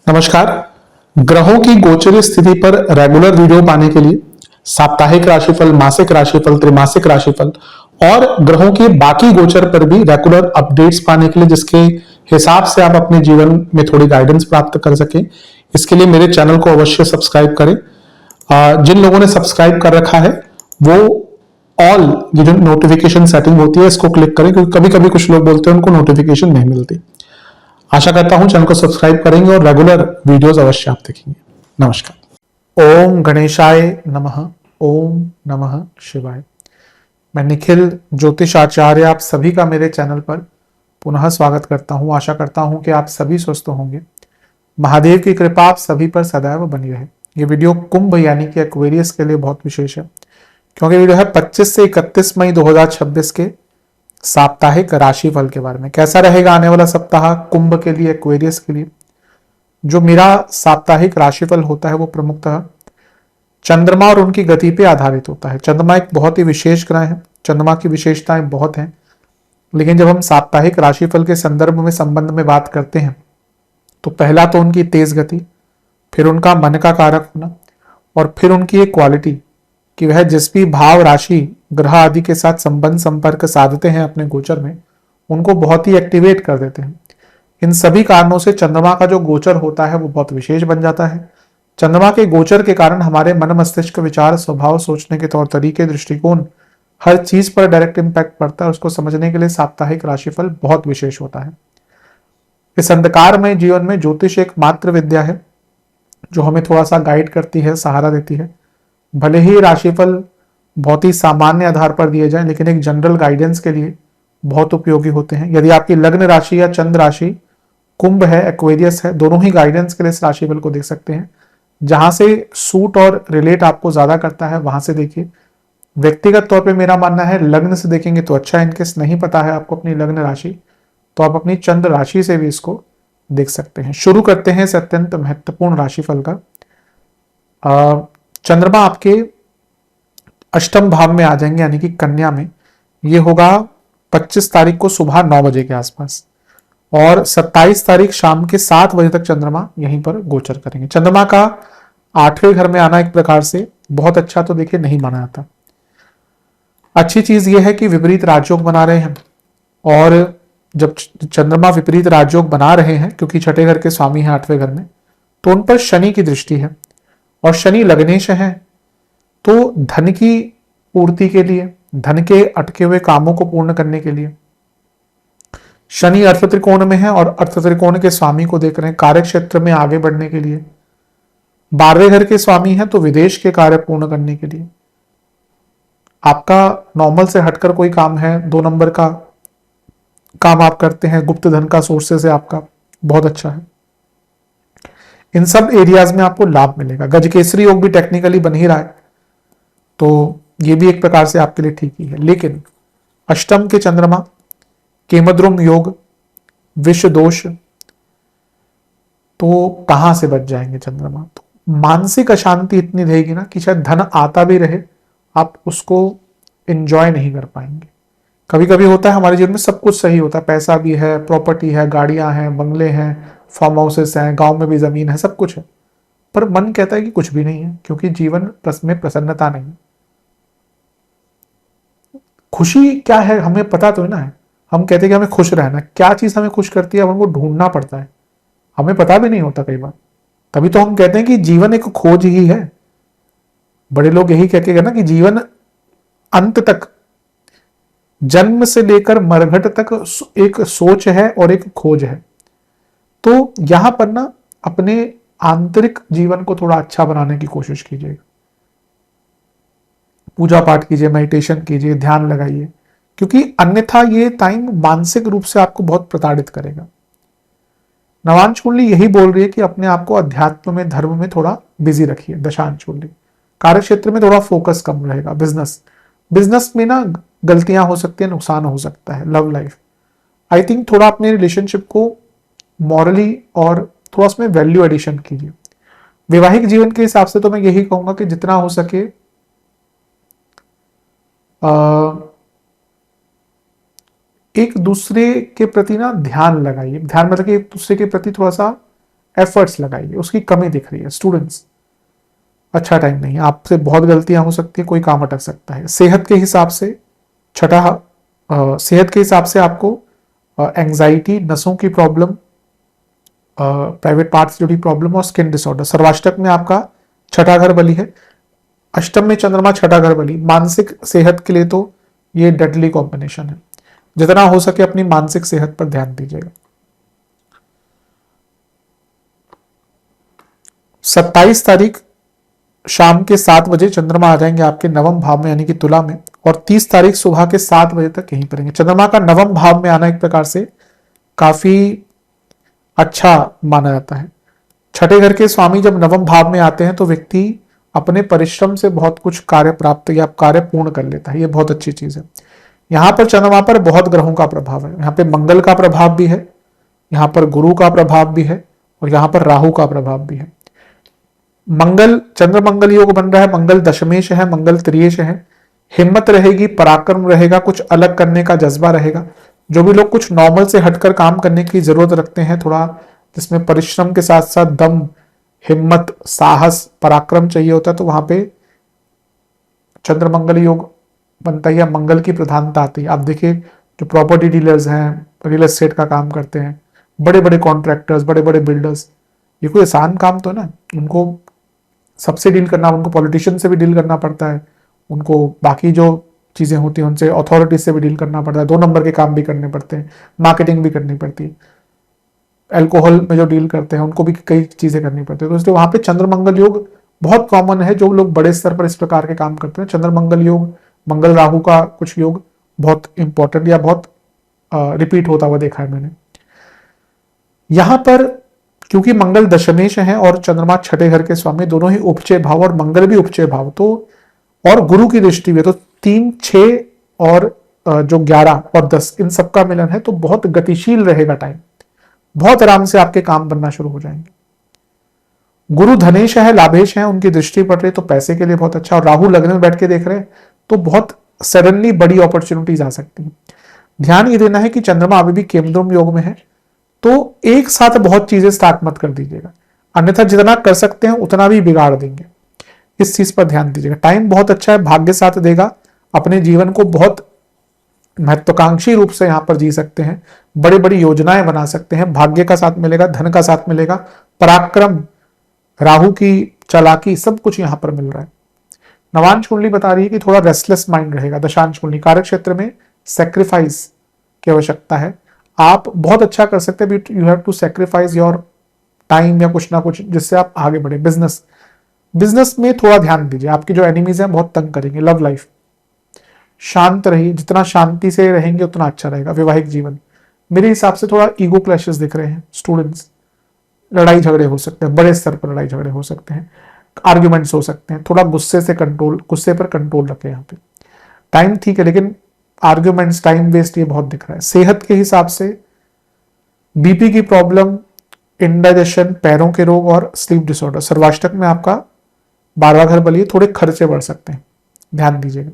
नमस्कार। ग्रहों की गोचर स्थिति पर रेगुलर वीडियो पाने के लिए साप्ताहिक राशिफल, मासिक राशिफल, त्रैमासिक राशिफल और ग्रहों के बाकी गोचर पर भी रेगुलर अपडेट्स पाने के लिए जिसके हिसाब से आप अपने जीवन में थोड़ी गाइडेंस प्राप्त कर सके, इसके लिए मेरे चैनल को अवश्य सब्सक्राइब करें। जिन लोगों ने सब्सक्राइब कर रखा है वो ऑल ये जो नोटिफिकेशन सेटिंग होती है इसको क्लिक करें, क्योंकि कभी कभी कुछ लोग बोलते हैं उनको नोटिफिकेशन नहीं मिलती। आशा करता हूं चैनल को सब्सक्राइब करेंगे और रेगुलर वीडियोस अवश्य आप देखेंगे। नमस्कार। ओम गणेशाय नमः। ओम नमः शिवाय। मैं निखिल ज्योतिष आचार्य आप सभी का मेरे चैनल पर पुनः स्वागत करता हूं। आशा करता हूं कि आप सभी स्वस्थ होंगे। महादेव की कृपा आप सभी पर सदैव बनी रहे। ये वीडियो कुंभ यानी कि एक्वेरियस के लिए बहुत विशेष है, क्योंकि वीडियो है 25 से 31 मई 2026 के साप्ताहिक राशिफल के बारे में। कैसा रहेगा आने वाला सप्ताह कुंभ के लिए, एक्वेरियस के लिए। जो मेरा साप्ताहिक राशिफल होता है वो प्रमुखतः चंद्रमा और उनकी गति पे आधारित होता है। चंद्रमा एक बहुत ही विशेष ग्रह है, चंद्रमा की विशेषताएं बहुत हैं, लेकिन जब हम साप्ताहिक राशिफल के संदर्भ में संबंध में बात करते हैं तो पहला तो उनकी तेज गति, फिर उनका मन का कारक होना, और फिर उनकी एक क्वालिटी कि वह जिस भी भाव, राशि, ग्रह आदि के साथ संबंध संपर्क साधते हैं अपने गोचर में, उनको बहुत ही एक्टिवेट कर देते हैं। इन सभी कारणों से चंद्रमा का जो गोचर होता है वो बहुत विशेष बन जाता है। चंद्रमा के गोचर के कारण हमारे मन, मस्तिष्क, विचार, स्वभाव, सोचने के तौर तरीके, दृष्टिकोण, हर चीज पर डायरेक्ट इंपैक्ट पड़ता है। उसको समझने के लिए साप्ताहिक राशिफल बहुत विशेष होता है। इस अंधकारमय जीवन में ज्योतिष एक मात्र विद्या है जो हमें थोड़ा सा गाइड करती है, सहारा देती है। भले ही राशिफल बहुत ही सामान्य आधार पर दिए जाए, लेकिन एक जनरल गाइडेंस के लिए बहुत उपयोगी होते हैं। यदि आपकी लग्न राशि या चंद्र राशि कुंभ है, एक्वेरियस है, दोनों ही गाइडेंस के लिए इस राशिफल को देख सकते हैं। जहां से सूट और रिलेट आपको ज्यादा करता है वहां से देखिए। व्यक्तिगत तौर पे मेरा मानना है लग्न से देखेंगे तो अच्छा है। इनकेस नहीं पता है आपको अपनी लग्न राशि तो आप अपनी चंद्र राशि से भी इसको देख सकते हैं। शुरू करते हैं इस अत्यंत महत्वपूर्ण राशिफल का। चंद्रमा आपके अष्टम भाव में आ जाएंगे, यानी कि कन्या में। ये होगा 25 तारीख को सुबह 9 बजे के आसपास, और 27 तारीख शाम के 7 बजे तक चंद्रमा यहीं पर गोचर करेंगे। चंद्रमा का 8वें घर में आना एक प्रकार से बहुत अच्छा तो देखिए नहीं माना जाता। अच्छी चीज यह है कि विपरीत राजयोग बना रहे हैं, और जब चंद्रमा विपरीत राजयोग बना रहे हैं, क्योंकि छठे घर के स्वामी हैं 8वें घर में, तो उन पर शनि की दृष्टि है, और शनि लग्नेश है। तो धन की पूर्ति के लिए, धन के अटके हुए कामों को पूर्ण करने के लिए शनि अर्थ त्रिकोण में है, और अर्थ त्रिकोण के स्वामी को देख रहे हैं कार्य क्षेत्र में आगे बढ़ने के लिए। 12वें घर के स्वामी है तो विदेश के कार्य पूर्ण करने के लिए। आपका नॉर्मल से हटकर कोई काम है, 2 नंबर का काम आप करते हैं, गुप्त धन का सोर्सेस है आपका, बहुत अच्छा है। इन सब एरियाज में आपको लाभ मिलेगा। गजकेसरी योग भी टेक्निकली बन ही रहा है, तो ये भी एक प्रकार से आपके लिए ठीक ही है। लेकिन अष्टम के चंद्रमा, केमद्रुम योग, विष दोष, तो कहां से बच जाएंगे चंद्रमा? तो मानसिक अशांति इतनी रहेगी ना कि शायद धन आता भी रहे आप उसको एंजॉय नहीं कर पाएंगे। कभी कभी होता है हमारे जीवन में सब कुछ सही होता है, पैसा भी है, प्रॉपर्टी है, गाड़ियां हैं, बंगले हैं, फार्म हाउसेस हैं, गांव में भी जमीन है, सब कुछ है, पर मन कहता है कि कुछ भी नहीं है, क्योंकि जीवन में प्रसन्नता नहीं। खुशी क्या है हमें पता तो है ना है। हम कहते हैं कि हमें खुश रहना, क्या चीज हमें खुश करती है हमको ढूंढना पड़ता है, हमें पता भी नहीं होता कई बार। तभी तो हम कहते हैं कि जीवन एक खोज ही है। बड़े लोग यही कहते हैं ना कि जीवन अंत तक, जन्म से लेकर मरघट तक एक सोच है और एक खोज है। तो यहां पर ना अपने आंतरिक जीवन को थोड़ा अच्छा बनाने की कोशिश कीजिए। पूजा पाठ कीजिए, मेडिटेशन कीजिए, ध्यान लगाइए, क्योंकि अन्यथा ये टाइम मानसिक रूप से आपको बहुत प्रताड़ित करेगा। नवांश कुंडली यही बोल रही है कि अपने आप को अध्यात्म में, धर्म में थोड़ा बिजी रखिए। दशांश कुंडली कार्य क्षेत्र में थोड़ा फोकस कम रहेगा। बिजनेस में ना गलतियां हो सकती है, नुकसान हो सकता है। लव लाइफ, आई थिंक थोड़ा अपने रिलेशनशिप को मॉरली और थोड़ा उसमें वैल्यू एडिशन कीजिए। वैवाहिक जीवन के हिसाब से तो मैं यही कहूंगा कि जितना हो सके एक दूसरे के प्रति ना ध्यान लगाइए। ध्यान मतलब कि एक दूसरे के प्रति थोड़ा सा एफर्ट्स लगाइए, उसकी कमी दिख रही है। स्टूडेंट्स, अच्छा टाइम नहीं है, आपसे बहुत गलतियां हो सकती है, कोई काम अटक सकता है। सेहत के हिसाब से सेहत के हिसाब से आपको एंजाइटी, नसों की प्रॉब्लम, प्राइवेट पार्ट से जुड़ी प्रॉब्लम और स्किन डिसऑर्डर। सर्वाष्टक में आपका छठा घर बली है, अष्टम में चंद्रमा छठा घर बली। मानसिक सेहत के लिए तो ये डेडली कॉम्बिनेशन है। जितना हो सके अपनी मानसिक सेहत पर ध्यान दीजिएगा। 27 तारीख शाम के 7 बजे चंद्रमा आ जाएंगे आपके नवम भाव में, यानी कि तुला में, और 30 तारीख सुबह के 7 बजे तक यहीं पर रहेंगे। चंद्रमा का नवम भाव में आना एक प्रकार से काफी अच्छा माना जाता है। छठे घर के स्वामी जब नवम भाव में आते हैं तो व्यक्ति अपने परिश्रम से बहुत कुछ कार्य प्राप्त या कार्य पूर्ण कर लेता है, ये बहुत अच्छी चीज है। यहां पर चंद्रमा पर बहुत ग्रहों का प्रभाव है। यहाँ पे मंगल का प्रभाव भी है, यहाँ पर गुरु का प्रभाव भी है, और यहाँ पर राहु का प्रभाव भी है। मंगल, चंद्र मंगल योग बन रहा है, मंगल दशमेश है, मंगल त्रियेश है। हिम्मत रहेगी, पराक्रम रहेगा, कुछ अलग करने का जज्बा रहेगा। जो भी लोग कुछ नॉर्मल से हटकर काम करने की जरूरत रखते हैं, थोड़ा जिसमें परिश्रम के साथ साथ दम, हिम्मत, साहस, पराक्रम चाहिए होता है, तो वहां पे चंद्र मंगल योग बनता है या मंगल की प्रधानता आती है। आप देखिए जो प्रॉपर्टी डीलर्स हैं, रियल एस्टेट का काम करते हैं, बड़े बड़े कॉन्ट्रैक्टर्स, बड़े बड़े बिल्डर्स, ये कोई आसान काम तो ना, उनको सबसे डील करना, उनको पॉलिटिशियन से भी डील करना पड़ता है, उनको बाकी जो चीजें होती हैं उनसे, अथॉरिटी से भी डील करना पड़ता है, 2 नंबर के काम भी करने पड़ते हैं, मार्केटिंग भी करनी पड़ती है, अल्कोहल में जो डील करते हैं उनको भी कई चीजें करनी पड़ती है। तो इसलिए वहां पे चंद्र मंगल योग बहुत कॉमन है। जो लोग बड़े स्तर पर इस प्रकार के काम करते हैं, चंद्र मंगल योग, मंगल राहु का कुछ योग बहुत इंपॉर्टेंट या बहुत रिपीट होता हुआ देखा है मैंने। यहां पर क्योंकि मंगल दशमेश है और चंद्रमा छठे घर के स्वामी, दोनों ही उपचय भाव, और मंगल भी उपचय भाव, तो और गुरु की दृष्टि भी है, तो 3, 6 और जो 11 और 10 इन सबका मिलन है, तो बहुत गतिशील रहेगा टाइम, बहुत आराम से आपके काम बनना शुरू हो जाएंगे। गुरु धनेश है, लाभेश है, उनकी दृष्टि पड़ रही तो पैसे के लिए बहुत अच्छा, और राहु लग्न में बैठ के देख रहे हैं तो बहुत सडनली बड़ी अपॉर्चुनिटीज आ सकती है। ध्यान ये देना है कि चंद्रमा अभी भी केमद्रुम योग में है, तो एक साथ बहुत चीजें स्टार्ट मत कर दीजिएगा, अन्यथा जितना कर सकते हैं उतना भी बिगाड़ देंगे। इस चीज पर ध्यान दीजिएगा। टाइम बहुत अच्छा है, भाग्य साथ देगा, अपने जीवन को बहुत महत्वाकांक्षी रूप से यहां पर जी सकते हैं, बड़ी बड़ी योजनाएं बना सकते हैं, भाग्य का साथ मिलेगा, धन का साथ मिलेगा, पराक्रम, राहु की चालाकी, सब कुछ यहां पर मिल रहा है। नवांश कुंडली बता रही है कि थोड़ा रेस्टलेस माइंड रहेगा। दशांश कुंडली, कार्य क्षेत्र में सेक्रीफाइस की आवश्यकता है। आप बहुत अच्छा कर सकते हैं, but you have to sacrifice your time या कुछ ना कुछ, जिससे आप आगे बढ़े। बिजनेस में थोड़ा ध्यान दीजिए, आपकी जो एनिमीज हैं बहुत तंग करेंगे। लव लाइफ, शांत रहिए, जितना शांति से रहेंगे उतना अच्छा रहेगा। वैवाहिक जीवन, मेरे हिसाब से थोड़ा ईगो क्लैशेस दिख रहे हैं। स्टूडेंट्स, लड़ाई झगड़े हो सकते हैं, बड़े स्तर पर लड़ाई झगड़े हो सकते हैं, आर्ग्यूमेंट्स हो सकते हैं। थोड़ा गुस्से पर कंट्रोल रखें। यहाँ पे टाइम ठीक है, लेकिन आर्ग्यूमेंट्स, टाइम वेस्ट, ये बहुत दिख रहा है। सेहत के हिसाब से बीपी की प्रॉब्लम, इंडाइजेशन, पैरों के रोग और स्लीप डिसऑर्डर। सर्वाष्टक में आपका 12वां घर बलिए, थोड़े खर्चे बढ़ सकते हैं, ध्यान दीजिएगा।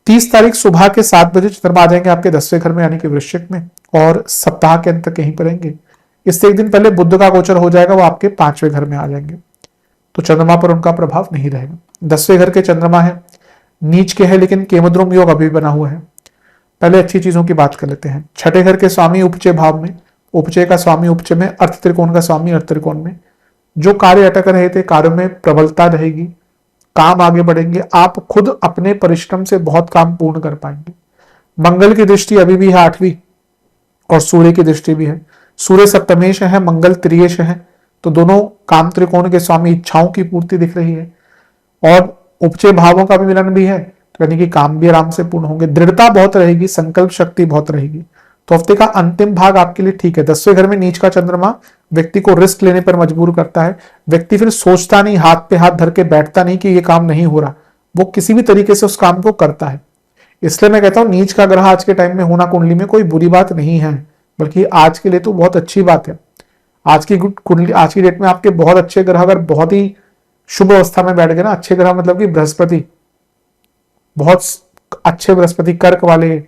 30 तारीख सुबह के 7 बजे चंद्रमा आ जाएंगे आपके 10वें घर में, यानी कि वृश्चिक में, और सप्ताह के अंत तक यहीं पर रहेंगे। इससे एक दिन पहले बुध का गोचर हो जाएगा, वो आपके 5वें घर में आ जाएंगे, तो चंद्रमा पर उनका प्रभाव नहीं रहेगा। 10वें घर के चंद्रमा है, नीच के है, लेकिन केमद्रुम योग अभी बना हुआ है। पहले अच्छी चीजों की बात कर लेते हैं। छठे घर के स्वामी उपचय भाव में, उपचय का स्वामी उपचय में, अर्थ त्रिकोण का स्वामी अर्थ त्रिकोण में। जो कार्य अटक रहे थे, कार्यों में प्रबलता रहेगी, काम आगे बढ़ेंगे, आप खुद अपने परिश्रम से बहुत काम पूर्ण कर पाएंगे। मंगल की दृष्टि अभी भी है 8वीं, और सूर्य की दृष्टि भी है। सूर्य सप्तमेश है, मंगल त्रियेश है, तो दोनों काम त्रिकोण के स्वामी, इच्छाओं की पूर्ति दिख रही है, और उपचय भावों का भी मिलन भी है, तो यानी कि काम भी आराम से पूर्ण होंगे। दृढ़ता बहुत रहेगी, संकल्प शक्ति बहुत रहेगी। तो हफ्ते का अंतिम भाग आपके लिए ठीक है। 10वें घर में नीच का चंद्रमा व्यक्ति को रिस्क लेने पर मजबूर करता है। व्यक्ति फिर सोचता नहीं, हाथ पे हाथ धर के बैठता नहीं कि ये काम नहीं हो रहा, वो किसी भी तरीके से उस काम को करता है। इसलिए मैं कहता हूं नीच का ग्रह आज के टाइम में होना कुंडली में कोई बुरी बात नहीं है, बल्कि आज के लिए तो बहुत अच्छी बात है। आज की कुंडली, आज की डेट में आपके बहुत अच्छे ग्रह अगर बहुत ही शुभ अवस्था में बैठ गए ना, अच्छे ग्रह मतलब कि बृहस्पति, बहुत अच्छे बृहस्पति, कर्क वाले,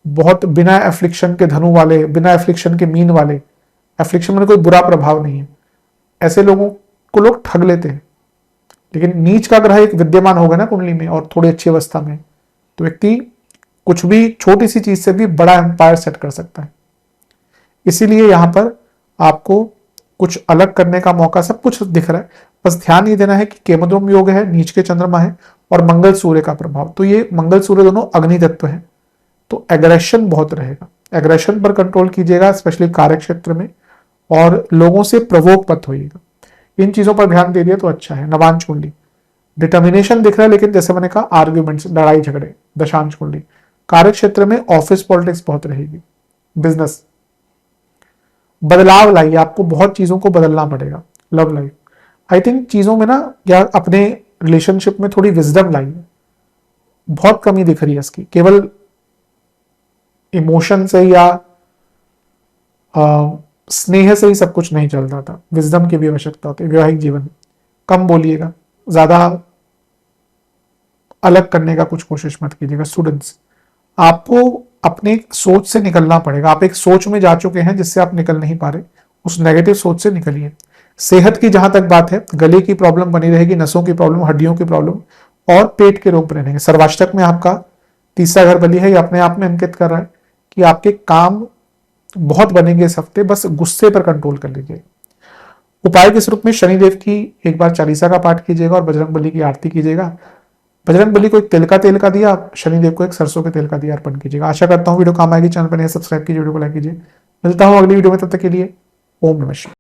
बहुत बिना एफ्लिक्शन के धनु वाले, बिना एफ्लिक्शन के मीन वाले, एफ्लिक्शन में कोई बुरा प्रभाव नहीं है, ऐसे लोगों को लोग ठग लेते हैं। लेकिन नीच का ग्रह एक विद्यमान होगा ना कुंडली में और थोड़ी अच्छी अवस्था में, तो व्यक्ति कुछ भी छोटी सी चीज से भी बड़ा एम्पायर सेट कर सकता है। इसीलिए यहां पर आपको कुछ अलग करने का मौका सब कुछ दिख रहा है। बस ध्यान ये देना है कि केमद्रुम योग है, नीच के चंद्रमा है और मंगल सूर्य का प्रभाव, तो ये मंगल सूर्य दोनों अग्नि तत्व है, तो एग्रेशन बहुत रहेगा। एग्रेशन पर कंट्रोल कीजिएगा, स्पेशली कार्य क्षेत्र में, और लोगों से प्रवोक मत होइएगा। इन चीजों पर ध्यान दे दिया तो अच्छा है। नवांश कुंडली डिटर्मिनेशन दिख रहा है, लेकिन जैसे मैंने कहा आर्ग्यूमेंट्स, लड़ाई झगड़े। दशांश कुंडली कार्य क्षेत्र में ऑफिस पॉलिटिक्स बहुत रहेगी। बिजनेस बदलाव लाइए, आपको बहुत चीजों को बदलना पड़ेगा। लव लाइफ आई थिंक चीजों में ना, या अपने रिलेशनशिप में थोड़ी विजडम लाइए, बहुत कमी दिख रही है इसकी। केवल इमोशन से या स्नेह से ही सब कुछ नहीं चल रहा था, विजडम की भी आवश्यकता होती है। वैवाहिक जीवन कम बोलिएगा, ज्यादा अलग करने का कुछ कोशिश मत कीजिएगा। स्टूडेंट्स, आपको अपने सोच से निकलना पड़ेगा। आप एक सोच में जा चुके हैं जिससे आप निकल नहीं पा रहे, उस नेगेटिव सोच से निकलिए। सेहत की जहां तक बात है, गले की प्रॉब्लम बनी रहेगी, नसों की प्रॉब्लम, हड्डियों की प्रॉब्लम और पेट के रोग बने रहेंगे। सर्वाष्टक में आपका तीसरा घर बली है, ये अपने आप में इंगित कर रहा है कि आपके काम बहुत बनेंगे इस हफ्ते, बस गुस्से पर कंट्रोल कर लीजिए। उपाय के स्वरूप में शनिदेव की एक बार चालीसा का पाठ कीजिएगा और बजरंग बली की आरती कीजिएगा। बजरंग बली को एक तिल का तेल का दिया, शनिदेव को एक सरसों के तेल का दिया अर्पण कीजिएगा। आशा करता हूँ वीडियो काम आएगी। चैनल पर नए सब्सक्राइब कीजिए, वीडियो को लाइक कीजिए। मिलता हूँ अगली वीडियो में, तब तक के लिए ओम नमः शिवाय।